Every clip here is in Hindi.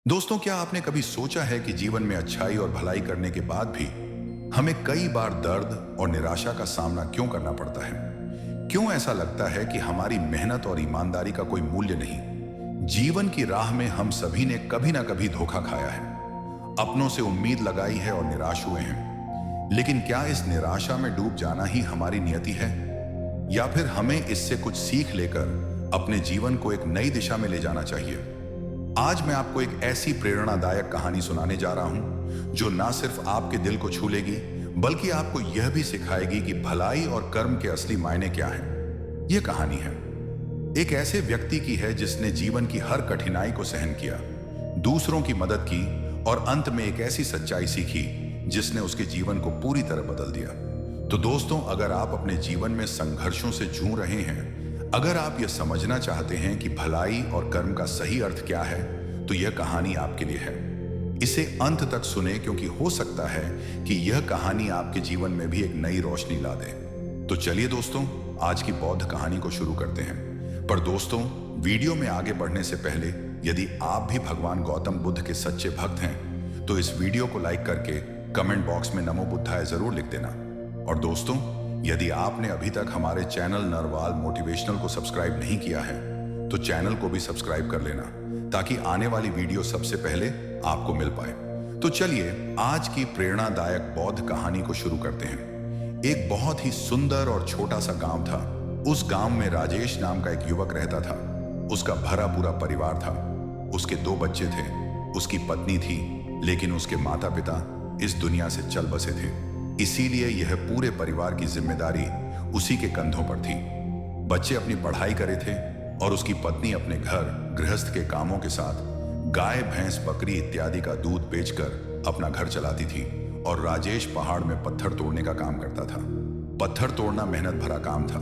दोस्तों, क्या आपने कभी सोचा है कि जीवन में अच्छाई और भलाई करने के बाद भी हमें कई बार दर्द और निराशा का सामना क्यों करना पड़ता है? क्यों ऐसा लगता है कि हमारी मेहनत और ईमानदारी का कोई मूल्य नहीं? जीवन की राह में हम सभी ने कभी ना कभी धोखा खाया है, अपनों से उम्मीद लगाई है और निराश हुए हैं। लेकिन क्या इस निराशा में डूब जाना ही हमारी नियति है, या फिर हमें इससे कुछ सीख लेकर अपने जीवन को एक नई दिशा में ले जाना चाहिए? आज मैं आपको एक ऐसी प्रेरणादायक कहानी सुनाने जा रहा हूं जो ना सिर्फ आपके दिल को छू लेगी, बल्कि आपको यह भी सिखाएगी कि भलाई और कर्म के असली मायने क्या हैं। यह कहानी है एक ऐसे व्यक्ति की है जिसने जीवन की हर कठिनाई को सहन किया, दूसरों की मदद की और अंत में एक ऐसी सच्चाई सीखी जिसने उसके जीवन को पूरी तरह बदल दिया। तो दोस्तों, अगर आप अपने जीवन में संघर्षों से जूझ रहे हैं, अगर आप यह समझना चाहते हैं कि भलाई और कर्म का सही अर्थ क्या है, तो यह कहानी आपके लिए है। इसे अंत तक सुने, क्योंकि हो सकता है कि यह कहानी आपके जीवन में भी एक नई रोशनी ला दे। तो चलिए दोस्तों, आज की बौद्ध कहानी को शुरू करते हैं। पर दोस्तों, वीडियो में आगे बढ़ने से पहले यदि आप भी भगवान गौतम बुद्ध के सच्चे भक्त हैं, तो इस वीडियो को लाइक करके कमेंट बॉक्स में नमो बुद्धाय जरूर लिख देना। और दोस्तों, यदि आपने अभी तक हमारे चैनल नरवाल मोटिवेशनल को सब्सक्राइब नहीं किया है, तो चैनल को भी सब्सक्राइब कर लेना, ताकि आने वाली वीडियो सबसे पहले आपको मिल पाए। तो चलिए आज की प्रेरणादायक बौद्ध कहानी को शुरू करते हैं। एक बहुत ही सुंदर और छोटा सा गांव था। उस गांव में राजेश नाम का एक युवक रहता था। उसका भरा पूरा परिवार था। उसके 2 बच्चे थे, उसकी पत्नी थी, लेकिन उसके माता पिता इस दुनिया से चल बसे थे। इसीलिए यह पूरे परिवार की जिम्मेदारी उसी के कंधों पर थी। बच्चे अपनी पढ़ाई करे थे और उसकी पत्नी अपने घर गृहस्थ के कामों के साथ गाय, भैंस, बकरी इत्यादि का दूध बेचकर अपना घर चलाती थी। और राजेश पहाड़ में पत्थर तोड़ने का काम करता था। पत्थर तोड़ना मेहनत भरा काम था।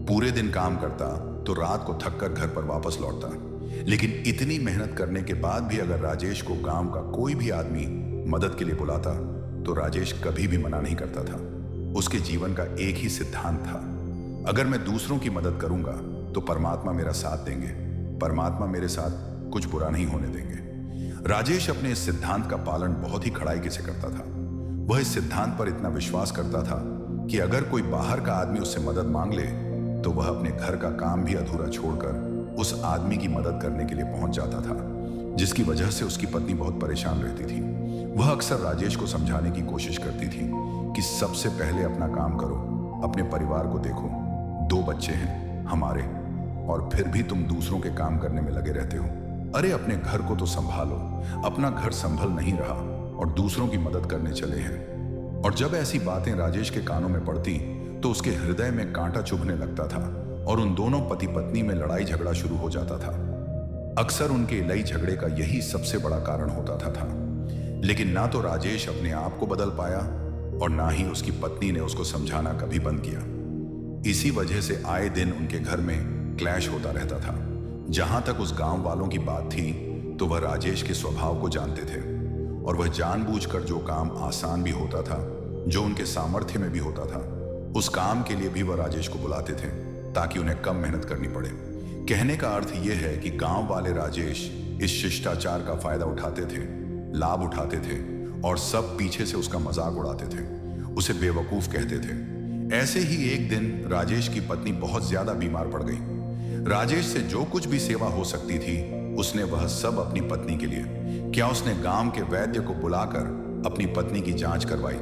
पूरे दिन काम करता तो रात को थक कर घर पर वापस लौटता। लेकिन इतनी मेहनत करने के बाद भी अगर राजेश को गांव का कोई भी आदमी मदद के लिए बुलाता, तो राजेश कभी भी मना नहीं करता था। उसके जीवन का एक ही सिद्धांत था, अगर मैं दूसरों की मदद करूंगा तो परमात्मा मेरा साथ देंगे, परमात्मा मेरे साथ कुछ बुरा नहीं होने देंगे। राजेश अपने इस सिद्धांत का पालन बहुत ही कड़ाई से करता था। वह इस सिद्धांत पर इतना विश्वास करता था कि अगर कोई बाहर का आदमी उससे मदद मांग ले, तो वह अपने घर का काम भी अधूरा छोड़कर उस आदमी की मदद करने के लिए पहुंच जाता था, जिसकी वजह से उसकी पत्नी बहुत परेशान रहती थी। वह अक्सर राजेश को समझाने की कोशिश करती थी कि सबसे पहले अपना काम करो, अपने परिवार को देखो। 2 बच्चे हैं हमारे, और फिर भी तुम दूसरों के काम करने में लगे रहते हो। अरे अपने घर को तो संभालो। अपना घर संभल नहीं रहा और दूसरों की मदद करने चले हैं। और जब ऐसी बातें राजेश के कानों में पड़ती, तो उसके हृदय में कांटा चुभने लगता था और उन दोनों पति पत्नी में लड़ाई झगड़ा शुरू हो जाता था। अक्सर उनके लड़ाई झगड़े का यही सबसे बड़ा कारण होता था। लेकिन ना तो राजेश अपने आप को बदल पाया और ना ही उसकी पत्नी ने उसको समझाना कभी बंद किया। इसी वजह से आए दिन उनके घर में क्लैश होता रहता था। जहां तक उस गांव वालों की बात थी, तो वह राजेश के स्वभाव को जानते थे और वह जानबूझकर जो काम आसान भी होता था, जो उनके सामर्थ्य में भी होता था, उस काम के लिए भी वह राजेश को बुलाते थे, ताकि उन्हें कम मेहनत करनी पड़े। कहने का अर्थ यह है कि गांव वाले राजेश इस शिष्टाचार का फायदा उठाते थे, लाभ उठाते थे और सब पीछे से उसका मजाक उड़ाते थे, उसे बेवकूफ कहते थे। ऐसे ही एक दिन राजेश की पत्नी बहुत ज्यादा बीमार पड़ गई। राजेश से जो कुछ भी सेवा हो सकती थी, उसने वह सब अपनी पत्नी के लिए। क्या उसने गांव के वैद्य को बुलाकर अपनी पत्नी की जांच करवाई,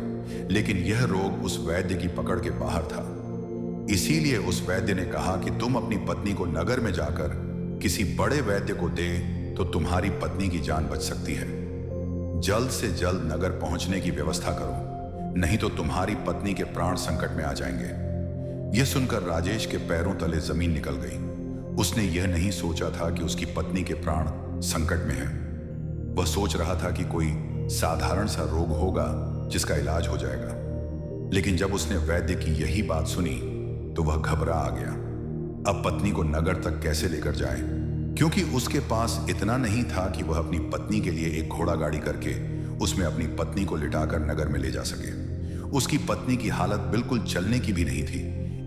लेकिन यह रोग उस वैद्य की पकड़ के बाहर था। इसीलिए उस वैद्य ने कहा कि तुम अपनी पत्नी को नगर में जाकर किसी बड़े वैद्य को दे, तो तुम्हारी पत्नी की जान बच सकती है। जल्द से जल्द नगर पहुंचने की व्यवस्था करो, नहीं तो तुम्हारी पत्नी के प्राण संकट में आ जाएंगे। यह सुनकर राजेश के पैरों तले जमीन निकल गई। उसने यह नहीं सोचा था कि उसकी पत्नी के प्राण संकट में हैं। वह सोच रहा था कि कोई साधारण सा रोग होगा जिसका इलाज हो जाएगा। लेकिन जब उसने वैद्य की यही बात सुनी, तो वह घबरा आ गया। अब पत्नी को नगर तक कैसे लेकर जाए, क्योंकि उसके पास इतना नहीं था कि वह अपनी पत्नी के लिए एक घोड़ा गाड़ी करके उसमें अपनी पत्नी को लिटाकर नगर में ले जा सके। उसकी पत्नी की हालत बिल्कुल चलने की भी नहीं थी,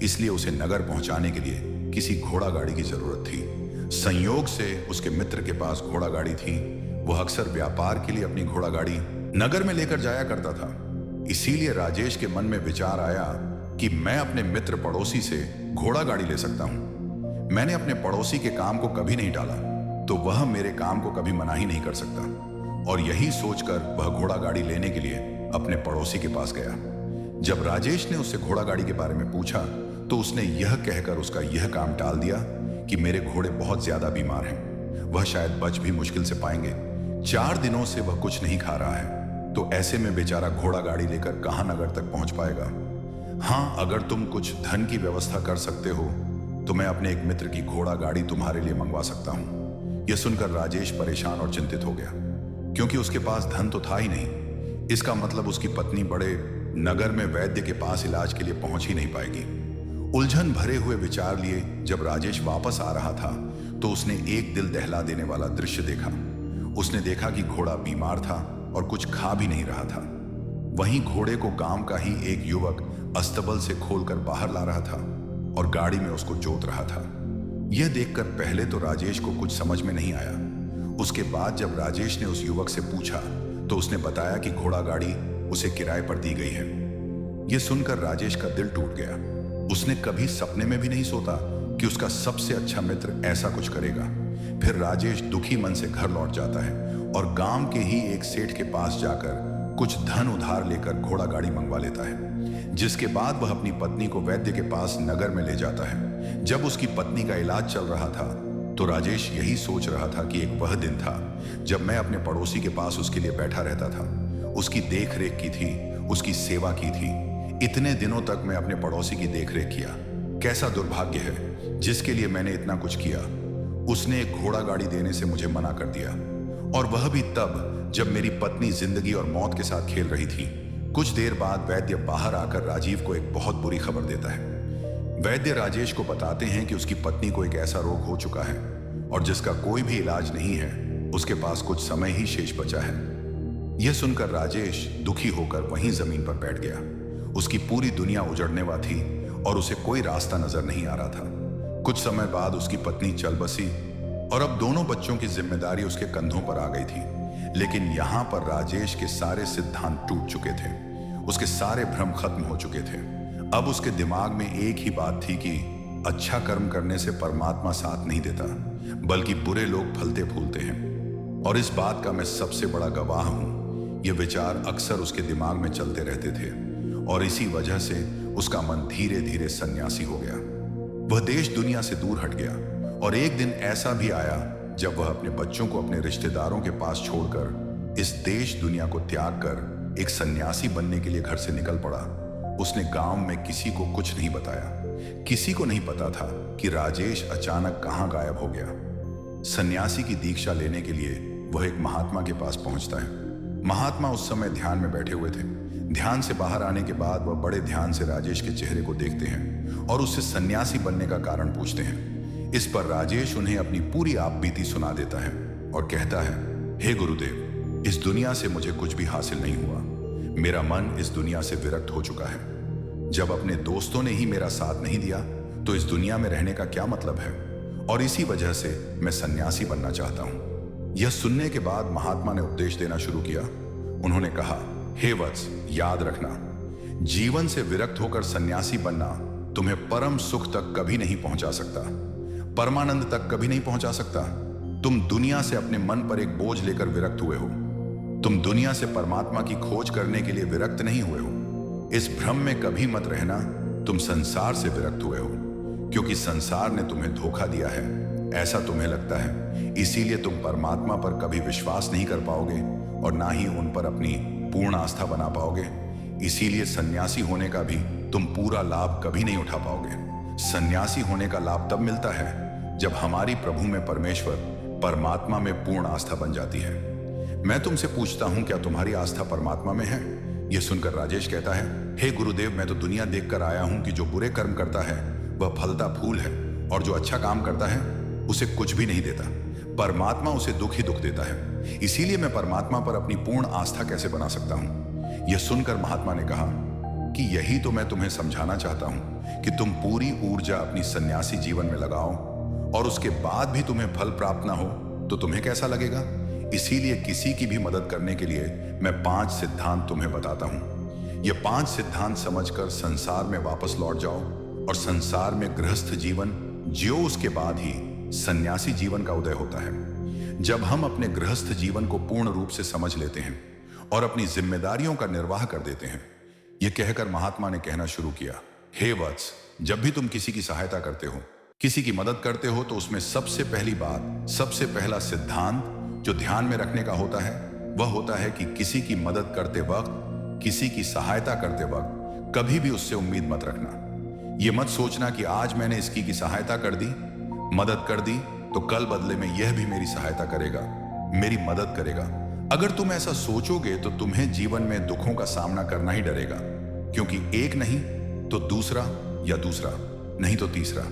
इसलिए उसे नगर पहुंचाने के लिए किसी घोड़ा गाड़ी की जरूरत थी। संयोग से उसके मित्र के पास घोड़ा गाड़ी थी। वह अक्सर व्यापार के लिए अपनी घोड़ा गाड़ी नगर में लेकर जाया करता था। इसीलिए राजेश के मन में विचार आया कि मैं अपने मित्र पड़ोसी से घोड़ा गाड़ी ले सकता हूं। मैंने अपने पड़ोसी के काम को कभी नहीं टाला, तो वह मेरे काम को कभी मना ही नहीं कर सकता। और यही सोचकर वह घोड़ा गाड़ी लेने के लिए अपने पड़ोसी के पास गया। जब राजेश ने उससे घोड़ा गाड़ी के बारे में पूछा तो उसने यह कहकर उसका यह काम टाल दिया कि मेरे घोड़े बहुत ज्यादा बीमार हैं, वह शायद बच भी मुश्किल से पाएंगे। 4 दिनों से वह कुछ नहीं खा रहा है, तो ऐसे में बेचारा घोड़ा गाड़ी लेकर कहां नगर तक पहुंच पाएगा। हाँ, अगर तुम कुछ धन की व्यवस्था कर सकते हो तो मैं अपने एक मित्र की घोड़ा गाड़ी तुम्हारे लिए मंगवा सकता हूं। यह सुनकर राजेश परेशान और चिंतित हो गया, क्योंकि उसके पास धन तो था ही नहीं। इसका मतलब उसकी पत्नी बड़े नगर में वैद्य के पास इलाज के लिए पहुंच ही नहीं पाएगी। उलझन भरे हुए विचार लिए जब राजेश वापस आ रहा था तो उसने एक दिल दहला देने वाला दृश्य देखा। उसने देखा कि घोड़ा बीमार था और कुछ खा भी नहीं रहा था। वहीं घोड़े को गांव का ही एक युवक अस्तबल से खोलकर बाहर ला रहा था और गाड़ी में उसको जोत रहा था। यह देखकर पहले तो राजेश को कुछ समझ में नहीं आया। उसके बाद जब राजेश ने उस युवक से पूछा तो उसने बताया कि घोड़ा गाड़ी उसे किराए पर दी गई है। यह सुनकर राजेश का दिल टूट गया। उसने कभी सपने में भी नहीं सोचा कि उसका सबसे अच्छा मित्र ऐसा कुछ करेगा। फिर राजेश दुखी मन से घर लौट जाता है और गांव के ही एक सेठ के पास जाकर कुछ धन उधार लेकर घोड़ा गाड़ी मंगवा लेता है, जिसके बाद वह अपनी पत्नी को वैद्य के पास नगर में ले जाता है। जब उसकी पत्नी का इलाज चल रहा था तो राजेश यही सोच रहा था कि एक वह दिन था जब मैं अपने पड़ोसी के पास उसके लिए बैठा रहता था, उसकी देख रेख की थी, उसकी सेवा की थी। इतने दिनों तक मैं अपने पड़ोसी की देख रेख किया। कैसा दुर्भाग्य है जिसके लिए मैंने इतना कुछ किया। उसने एक घोड़ा गाड़ी देने से मुझे मना कर दिया, और वह भी तब जब मेरी पत्नी जिंदगी और मौत के साथ खेल रही थी। कुछ देर बाद वैद्य बाहर आकर राजीव को एक बहुत बुरी खबर देता है। वैद्य राजेश को बताते हैं कि उसकी पत्नी को एक ऐसा रोग हो चुका है और जिसका कोई भी इलाज नहीं है। उसके पास कुछ समय ही शेष बचा है। यह सुनकर राजेश दुखी होकर वहीं जमीन पर बैठ गया। उसकी पूरी दुनिया उजड़ने वाली थी और उसे कोई रास्ता नजर नहीं आ रहा था। कुछ समय बाद उसकी पत्नी चल बसी और अब दोनों बच्चों की जिम्मेदारी उसके कंधों पर आ गई थी। लेकिन यहां पर राजेश के सारे सिद्धांत टूट चुके थे, उसके सारे भ्रम खत्म हो चुके थे। अब उसके दिमाग में एक ही बात थी कि अच्छा कर्म करने से परमात्मा साथ नहीं देता, बल्कि बुरे लोग फलते फूलते हैं। और इस बात का मैं सबसे बड़ा गवाह हूं। ये विचार अक्सर उसके दिमाग में चलते रहते थे और इसी वजह से उसका मन धीरे धीरे सन्यासी हो गया। वह देश दुनिया से दूर हट गया और एक दिन ऐसा भी आया जब वह अपने बच्चों को अपने रिश्तेदारों के पास छोड़कर इस देश दुनिया को त्याग कर एक सन्यासी बनने के लिए घर से निकल पड़ा। उसने गांव में किसी को कुछ नहीं बताया। किसी को नहीं पता था कि राजेश अचानक कहां गायब हो गया। सन्यासी की दीक्षा लेने के लिए वह एक महात्मा के पास पहुंचता है। महात्मा उस समय ध्यान में बैठे हुए थे। ध्यान से बाहर आने के बाद वह बड़े ध्यान से राजेश के चेहरे को देखते हैं और उससे सन्यासी बनने का कारण पूछते हैं। इस पर राजेश उन्हें अपनी पूरी आपबीती सुना देता है और कहता है, हे गुरुदेव, इस दुनिया से मुझे कुछ भी हासिल नहीं हुआ। मेरा मन इस दुनिया से विरक्त हो चुका है। जब अपने दोस्तों ने ही मेरा साथ नहीं दिया तो इस दुनिया में रहने का क्या मतलब है, और इसी वजह से मैं सन्यासी बनना चाहता हूं। यह सुनने के बाद महात्मा ने उपदेश देना शुरू किया। उन्होंने कहा, हे वत्स, याद रखना, जीवन से विरक्त होकर सन्यासी बनना तुम्हें परम सुख तक कभी नहीं पहुंचा सकता, परमानंद तक कभी नहीं पहुंचा सकता। तुम दुनिया से अपने मन पर एक बोझ लेकर विरक्त हुए हो। तुम दुनिया से परमात्मा की खोज करने के लिए विरक्त नहीं हुए हो। इस भ्रम में कभी मत रहना तुम संसार से विरक्त हुए हो, क्योंकि संसार ने तुम्हें धोखा दिया है, ऐसा तुम्हें लगता है। इसीलिए तुम परमात्मा पर कभी विश्वास नहीं कर पाओगे और ना ही उन पर अपनी पूर्ण आस्था बना पाओगे। इसीलिए सन्यासी होने का भी तुम पूरा लाभ कभी नहीं उठा पाओगे। सन्यासी होने का लाभ तब मिलता है जब हमारी प्रभु में परमेश्वर परमात्मा में पूर्ण आस्था बन जाती है। मैं तुमसे पूछता हूं, क्या तुम्हारी आस्था परमात्मा में है? यह सुनकर राजेश कहता है, हे गुरुदेव, मैं तो दुनिया देखकर आया हूं कि जो बुरे कर्म करता है वह फलता फूल है और जो अच्छा काम करता है उसे कुछ भी नहीं देता। परमात्मा उसे दुख ही दुख देता है। इसीलिए मैं परमात्मा पर अपनी पूर्ण आस्था कैसे बना सकता हूं? यह सुनकर महात्मा ने कहा कि यही तो मैं तुम्हें समझाना चाहता हूं कि तुम पूरी ऊर्जा अपनी सन्यासी जीवन में लगाओ और उसके बाद भी तुम्हें फल प्राप्त ना हो तो तुम्हें कैसा लगेगा? इसीलिए किसी की भी मदद करने के लिए मैं 5 सिद्धांत तुम्हें बताता हूं। ये 5 सिद्धांत समझकर संसार में वापस लौट जाओ और संसार में गृहस्थ जीवन जियो। उसके बाद ही सन्यासी जीवन का उदय होता है। जब हम अपने गृहस्थ जीवन को पूर्ण रूप से समझ लेते हैं और अपनी जिम्मेदारियों का निर्वाह कर देते हैं, यह कहकर महात्मा ने कहना शुरू किया, हे वत्स, जब भी तुम किसी की सहायता करते हो, किसी की मदद करते हो, तो उसमें सबसे पहली बात, सबसे पहला सिद्धांत जो ध्यान में रखने का होता है वह होता है कि किसी की मदद करते वक्त, किसी की सहायता करते वक्त कभी भी उससे उम्मीद मत रखना। यह मत सोचना कि आज मैंने इसकी की सहायता कर दी, मदद कर दी, तो कल बदले में यह भी मेरी सहायता करेगा, मेरी मदद करेगा। अगर तुम ऐसा सोचोगे तो तुम्हें जीवन में दुखों का सामना करना ही डरेगा, क्योंकि एक नहीं तो दूसरा, या दूसरा नहीं तो तीसरा,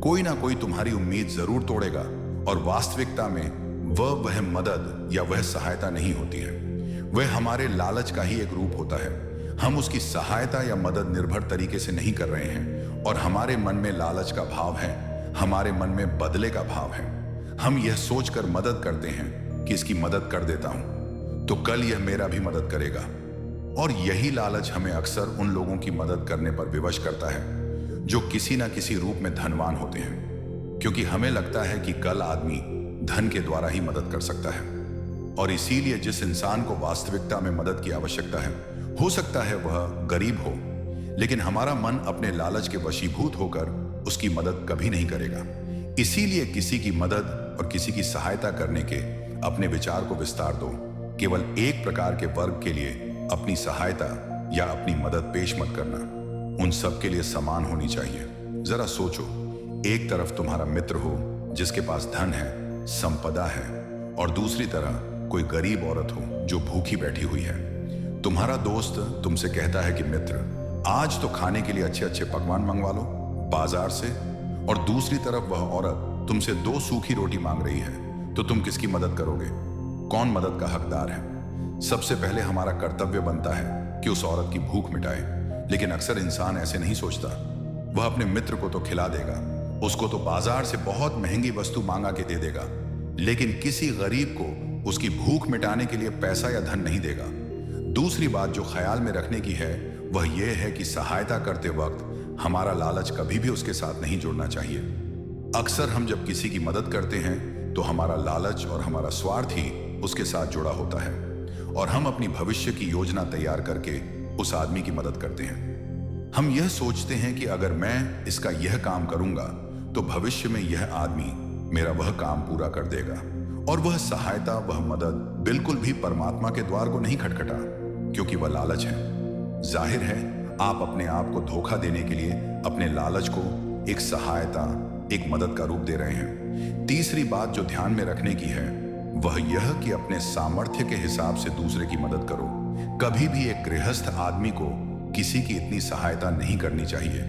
कोई ना कोई तुम्हारी उम्मीद जरूर तोड़ेगा और वास्तविकता में वह मदद या वह सहायता नहीं होती है। वह हमारे लालच का ही एक रूप होता है। हम उसकी सहायता या मदद निर्भर तरीके से नहीं कर रहे हैं और हमारे मन में लालच का भाव है, हमारे मन में बदले का भाव है। हम यह सोचकर मदद करते हैं कि इसकी मदद कर देता हूं तो कल यह मेरा भी मदद करेगा, और यही लालच हमें अक्सर उन लोगों की मदद करने पर विवश करता है जो किसी ना किसी रूप में धनवान होते हैं, क्योंकि हमें लगता है कि कल आदमी धन के द्वारा ही मदद कर सकता है। और इसीलिए जिस इंसान को वास्तविकता में मदद की आवश्यकता है, हो सकता है वह गरीब हो, लेकिन हमारा मन अपने लालच के वशीभूत होकर उसकी मदद कभी नहीं करेगा। इसीलिए किसी की मदद और किसी की सहायता करने के अपने विचार को विस्तार दो। केवल एक प्रकार के वर्ग के लिए अपनी सहायता या अपनी मदद पेश मत करना, उन सब के लिए समान होनी चाहिए। जरा सोचो, एक तरफ तुम्हारा मित्र हो जिसके पास धन है, संपदा है, और दूसरी तरह कोई गरीब औरत हो जो भूखी बैठी हुई है। तुम्हारा दोस्त तुमसे कहता है कि मित्र, आज तो खाने के लिए अच्छे अच्छे पकवान मंगवा लो बाजार से, और दूसरी तरफ वह औरत तुमसे 2 सूखी रोटी मांग रही है, तो तुम किसकी मदद करोगे? कौन मदद का हकदार है? सबसे पहले हमारा कर्तव्य बनता है कि उस औरत की भूख मिटाए, लेकिन अक्सर इंसान ऐसे नहीं सोचता। वह अपने मित्र को तो खिला देगा, उसको तो बाजार से बहुत महंगी वस्तु मांगा के दे देगा, लेकिन किसी गरीब को उसकी भूख मिटाने के लिए पैसा या धन नहीं देगा। दूसरी बात जो ख्याल में रखने की है वह यह है कि सहायता करते वक्त हमारा लालच कभी भी उसके साथ नहीं जुड़ना चाहिए। अक्सर हम जब किसी की मदद करते हैं तो हमारा लालच और हमारा स्वार्थ ही उसके साथ जुड़ा होता है, और हम अपनी भविष्य की योजना तैयार करके उस आदमी की मदद करते हैं। हम यह सोचते हैं कि अगर मैं इसका यह काम करूंगा तो भविष्य में यह आदमी मेरा वह काम पूरा कर देगा, और वह सहायता, वह मदद बिल्कुल भी परमात्मा के द्वार को नहीं खटखटा, क्योंकि वह लालच है। जाहिर है आप अपने आप को धोखा देने के लिए अपने लालच को एक सहायता, एक मदद का रूप दे रहे हैं। तीसरी बात जो ध्यान में रखने की है वह यह कि अपने सामर्थ्य के हिसाब से दूसरे की मदद करो। कभी भी एक गृहस्थ आदमी को किसी की इतनी सहायता नहीं करनी चाहिए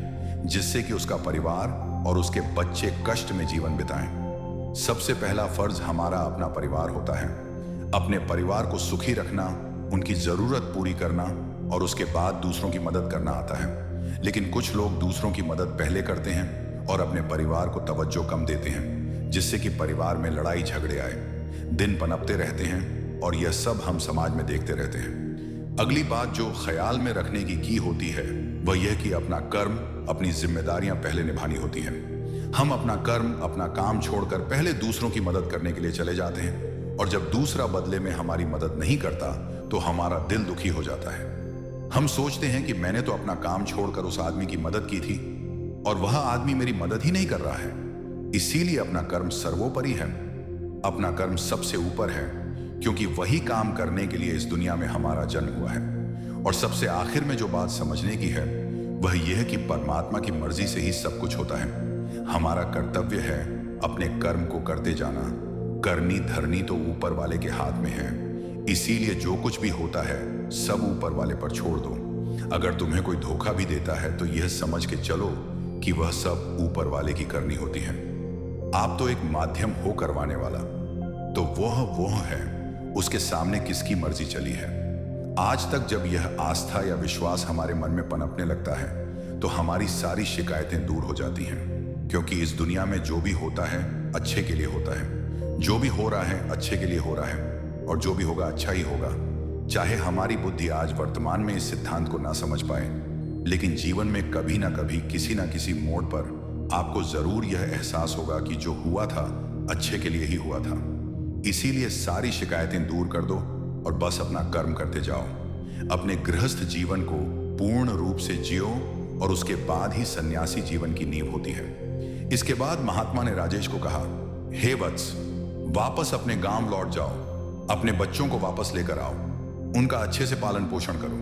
जिससे कि उसका परिवार और उसके बच्चे कष्ट में जीवन बिताएं। सबसे पहला फर्ज हमारा अपना परिवार होता है। अपने परिवार को सुखी रखना, उनकी जरूरत पूरी करना, और उसके बाद दूसरों की मदद करना आता है। लेकिन कुछ लोग दूसरों की मदद पहले करते हैं और अपने परिवार को तवज्जो कम देते हैं, जिससे कि परिवार में लड़ाई झगड़े आए, दिन पनपते रहते हैं, और यह सब हम समाज में देखते रहते हैं। अगली बात जो ख्याल में रखने की होती है वह यह कि अपना कर्म, अपनी जिम्मेदारियां पहले निभानी होती हैं। हम अपना कर्म, अपना काम छोड़कर पहले दूसरों की मदद करने के लिए चले जाते हैं, और जब दूसरा बदले में हमारी मदद नहीं करता तो हमारा दिल दुखी हो जाता है। हम सोचते हैं कि मैंने तो अपना काम छोड़कर उस आदमी की मदद की थी और वह आदमी मेरी मदद ही नहीं कर रहा है। इसीलिए अपना कर्म सर्वोपरि है, अपना कर्म सबसे ऊपर है, क्योंकि वही काम करने के लिए इस दुनिया में हमारा जन्म हुआ है। और सबसे आखिर में जो बात समझने की है वह यह कि परमात्मा की मर्जी से ही सब कुछ होता है। हमारा कर्तव्य है अपने कर्म को करते जाना। करनी धरनी तो ऊपर वाले के हाथ में है, इसीलिए जो कुछ भी होता है सब ऊपर वाले पर छोड़ दो। अगर तुम्हें कोई धोखा भी देता है तो यह समझ के चलो कि वह सब ऊपर वाले की करनी होती है। आप तो एक माध्यम हो करवाने वाला, तो वह है, उसके सामने किसकी मर्जी चली है। आज तक जब यह आस्था या विश्वास हमारे मन में पनपने लगता है तो हमारी सारी शिकायतें दूर हो जाती हैं, क्योंकि इस दुनिया में जो भी होता है अच्छे के लिए होता है, जो भी हो रहा है अच्छे के लिए हो रहा है। और जो भी होगा अच्छा ही होगा। चाहे हमारी बुद्धि आज वर्तमान में इस सिद्धांत को ना समझ पाए, लेकिन जीवन में कभी ना कभी किसी ना किसी मोड़ पर आपको जरूर यह एहसास होगा कि जो हुआ था अच्छे के लिए ही हुआ था। इसीलिए सारी शिकायतें दूर कर दो और बस अपना कर्म करते जाओ। अपने गृहस्थ जीवन को पूर्ण रूप से जियो और उसके बाद ही सन्यासी जीवन की नींव होती है। इसके बाद महात्मा ने राजेश को कहा, हे वत्स, वापस अपने गांव लौट जाओ, अपने बच्चों को वापस लेकर आओ, उनका अच्छे से पालन पोषण करो।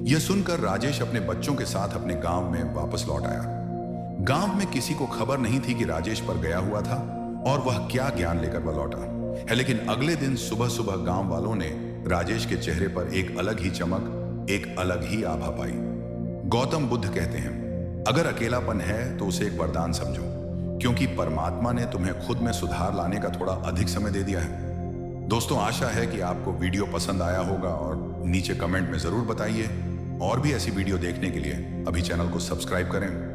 यह सुनकर राजेश अपने बच्चों के साथ अपने गांव में वापस लौट आया। गांव में किसी को खबर नहीं थी कि राजेश पर गया हुआ था और वह क्या ज्ञान लेकर वह लौटा है। लेकिन अगले दिन सुबह सुबह गांव वालों ने राजेश के चेहरे पर एक अलग ही चमक, एक अलग ही आभा पाई। गौतम बुद्ध कहते हैं, अगर अकेलापन है तो उसे एक वरदान समझो, क्योंकि परमात्मा ने तुम्हें खुद में सुधार लाने का थोड़ा अधिक समय दे दिया है। दोस्तों, आशा है कि आपको वीडियो पसंद आया होगा और नीचे कमेंट में जरूर बताइए। और भी ऐसी वीडियो देखने के लिए अभी चैनल को सब्सक्राइब करें।